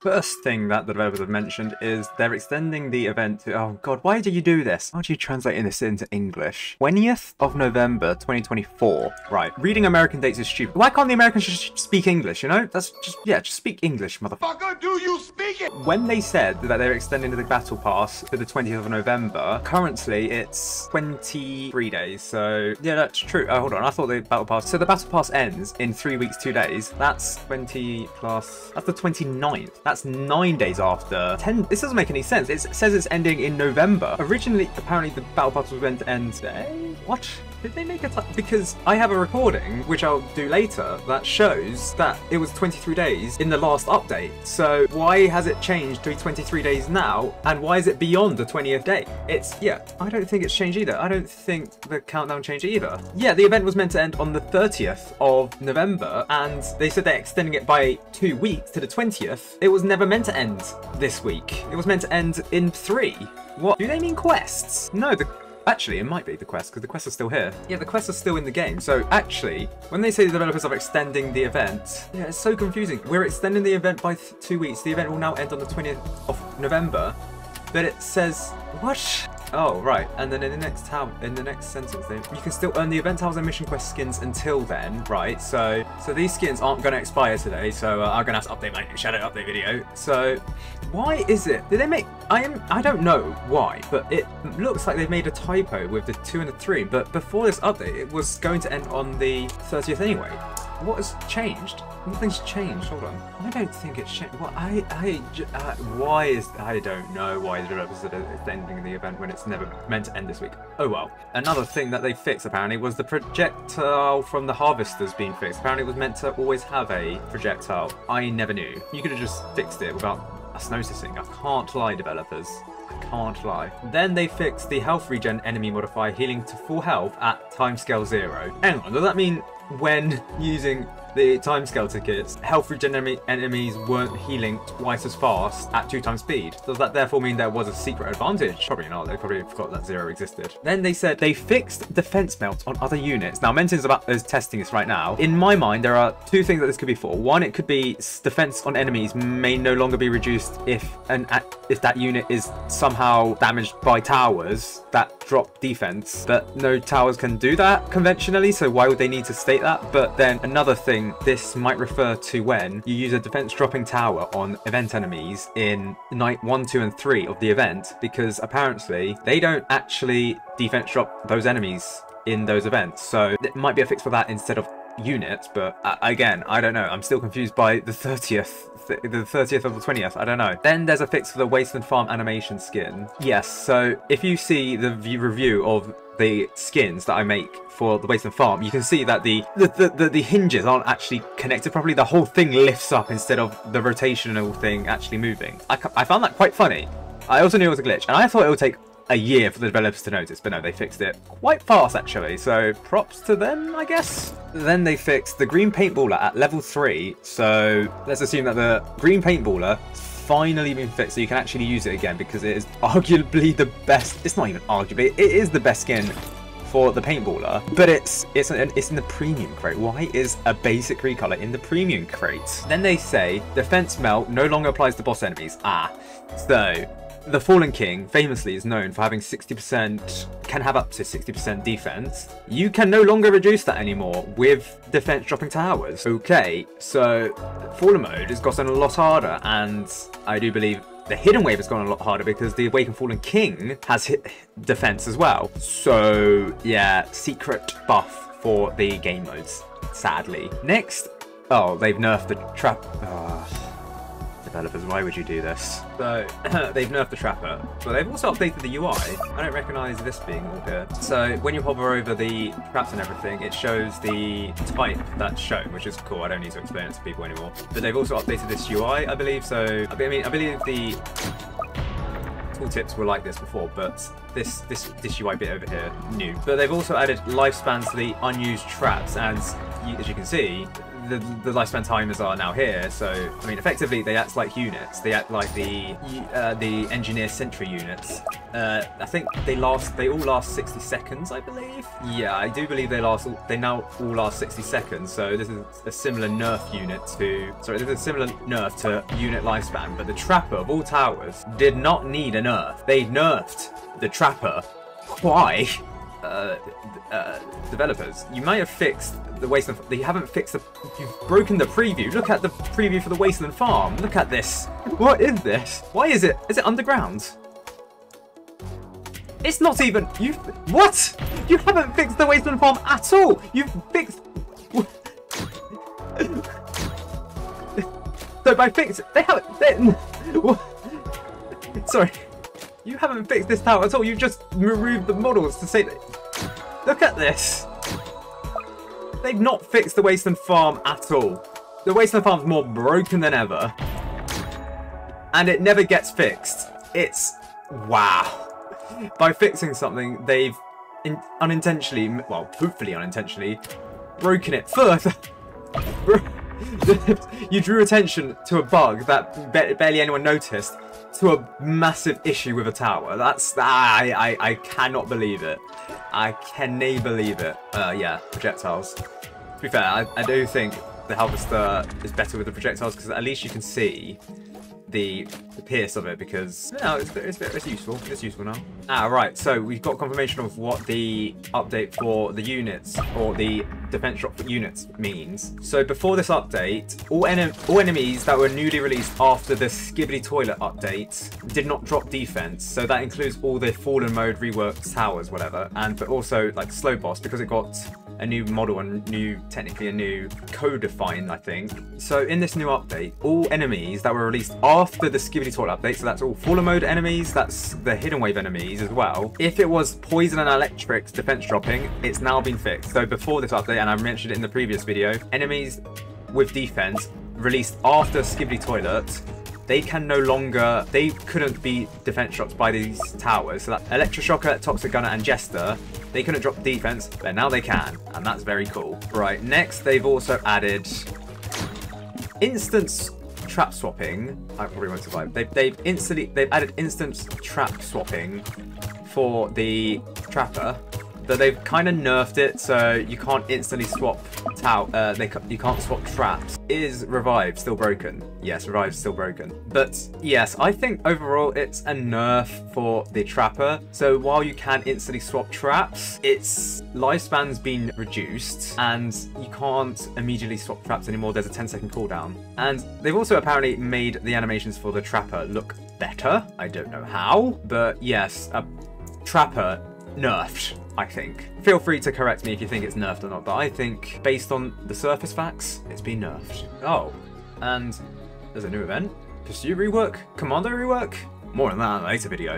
First thing that the developers have mentioned is they're extending the event to, oh god, why do you do this? How do you translate this into English? 20th of November, 2024. Right, reading American dates is stupid. Why can't the Americans just speak English, you know? That's just, yeah, just speak English, motherfucker. Do you speak it? When they said that they're extending the battle pass to the 20th of November, currently it's 23 days, so yeah, that's true. Oh, hold on, I thought the battle pass, so the battle pass ends in 3 weeks, 2 days. That's 20 plus, that's the 29th. That's 9 days after 10. This doesn't make any sense. It says it's ending in November. Originally, apparently the battle pass was meant to end today. What? Did they make a time? Because I have a recording, which I'll do later, that shows that it was 23 days in the last update. So why has it changed to be 23 days now? And why is it beyond the 20th day? It's, yeah, I don't think it's changed either. I don't think the countdown changed either. Yeah, the event was meant to end on the 30th of November, and they said they're extending it by 2 weeks to the 20th. It was never meant to end this week. It was meant to end in 3. What? Do they mean quests? No, actually, it might be the quest, because the quests are still here. Yeah, the quests are still in the game. So actually, when they say the developers are extending the event, yeah, it's so confusing. We're extending the event by 2 weeks. The event will now end on the 20th of November. But it says, what? Oh, right. And then in the next sentence, you can still earn the event tiles and mission quest skins until then, right? So these skins aren't going to expire today, so I'm going to have to update my shadow update video. So why is it? Did they make? I don't know why, but it looks like they've made a typo with the 2 and the 3. But before this update, it was going to end on the 30th anyway. What has changed? Nothing's changed. Hold on. I don't think it's changed. Well, why is... I don't know why the developers are extending the event when it's never meant to end this week. Oh well. Another thing that they fixed, apparently, was the projectile from the harvesters being fixed. Apparently, it was meant to always have a projectile. I never knew. You could have just fixed it without us noticing. I can't lie, developers. I can't lie. Then they fixed the health regen enemy modifier, healing to full health at timescale 0. Hang on, does that mean when using the timescale tickets, health regen enemies weren't healing twice as fast at 2 times speed? Does that therefore mean there was a secret advantage? Probably not. They probably forgot that 0 existed. Then they said they fixed defense melt on other units. Now, Menton's is testing this right now. In my mind, there are 2 things that this could be for. One, it could be defense on enemies may no longer be reduced if that unit is somehow damaged by towers that drop defense, but no towers can do that conventionally, so why would they need to state that? But then another thing, this might refer to when you use a defense dropping tower on event enemies in night 1, 2, and 3 of the event, because apparently they don't actually defense drop those enemies in those events. So it might be a fix for that instead of units, but again, I don't know. I'm still confused by the 30th. The 30th of the 20th, I don't know. Then there's a fix for the Wasteland Farm animation skin. Yes, so if you see the review of the skins that I make for the Wasteland Farm, you can see that the hinges aren't actually connected properly. The whole thing lifts up instead of the rotational thing actually moving. I found that quite funny. I also knew it was a glitch, and I thought it would take a year for the developers to notice, but no, they fixed it quite fast actually, so props to them, I guess. Then they fixed the green paintballer at level 3, so let's assume that the green paintballer finally been fixed so you can actually use it again, because it is arguably the best. It's not even arguably, it is the best skin for the paintballer, but it's in the premium crate. Why is a basic recolor in the premium crate? Then they say defense melt no longer applies to boss enemies. So the Fallen King famously is known for having 60%, can have up to 60% defense. You can no longer reduce that anymore with defense dropping towers. Okay, so Fallen mode has gotten a lot harder, and I do believe the hidden wave has gone a lot harder because the Awakened Fallen King has hit defense as well. So yeah, secret buff for the game modes, sadly. Next, oh, they've nerfed the trap. Developers, why would you do this? So they've nerfed the trapper, but they've also updated the UI. I don't recognize this being all here. So when you hover over the traps and everything, it shows the type that's shown, which is cool. I don't need to explain it to people anymore. But they've also updated this UI, I believe. So I believe the tooltips were like this before, but this UI bit over here, new. But they've also added lifespans to the unused traps, and as you can see, the lifespan timers are now here. So I mean, effectively they act like units. They act like the engineer sentry units. I think they all last 60 seconds, I believe. Yeah, I do believe they now all last 60 seconds. So this is a similar nerf unit to, sorry, this is a similar nerf to unit lifespan. But the Trapper of all towers did not need a nerf. They nerfed the Trapper. Why? Developers, you may have fixed the Wasteland. You haven't fixed the. You've broken the preview. Look at the preview for the Wasteland Farm. Look at this. What is this? Why is it? Is it underground? It's not even. You. What? You haven't fixed the Wasteland Farm at all. You've fixed. So by fix, they haven't. Sorry. You haven't fixed this tower at all. You've just removed the models to say that. Look at this. They've not fixed the Wasteland Farm at all. The Wasteland Farm's more broken than ever. And it never gets fixed. It's... wow. By fixing something, they've unintentionally, well, hopefully unintentionally, broken it further. You drew attention to a bug that barely anyone noticed, to a massive issue with a tower. That's... I cannot believe it. I cannot believe it. Yeah, projectiles. To be fair, I do think the Harvester is better with the projectiles because at least you can see the pierce of it, because no, it's useful. It's useful now. Right. So we've got confirmation of what the update for the units, or the defense drop for units, means. So before this update, all enemies that were newly released after the Skibbity Toilet update did not drop defense. So that includes all the Fallen Mode, reworked towers, whatever, but also like Slow Boss, because it got a new model and technically a new co-define, I think. So in this new update, all enemies that were released after the Skibbity Toilet update, so that's all Fallen Mode enemies, that's the Hidden Wave enemies as well. If it was Poison and Electric defense dropping, it's now been fixed. So before this update, and I mentioned it in the previous video, enemies with defense released after Skibbity Toilet, they couldn't be defense dropped by these towers. So that Electroshocker, Toxic Gunner, and Jester, they couldn't drop defense, but now they can, and that's very cool. Right, next they've also added instance trap swapping. I probably won't survive. They've added instance trap swapping for the Trapper. But they've kind of nerfed it, so you can't instantly swap you can't swap traps. Is Revive still broken? Yes, Revive's still broken. But yes, I think overall it's a nerf for the Trapper. So while you can instantly swap traps, its lifespan's been reduced, and you can't immediately swap traps anymore. There's a 10-second cooldown. And they've also apparently made the animations for the Trapper look better. I don't know how, but yes, a Trapper nerfed, I think. Feel free to correct me if you think it's nerfed or not, but I think, based on the surface facts, it's been nerfed. Oh, and there's a new event. Pursuit rework? Commando rework? More on that in a later video.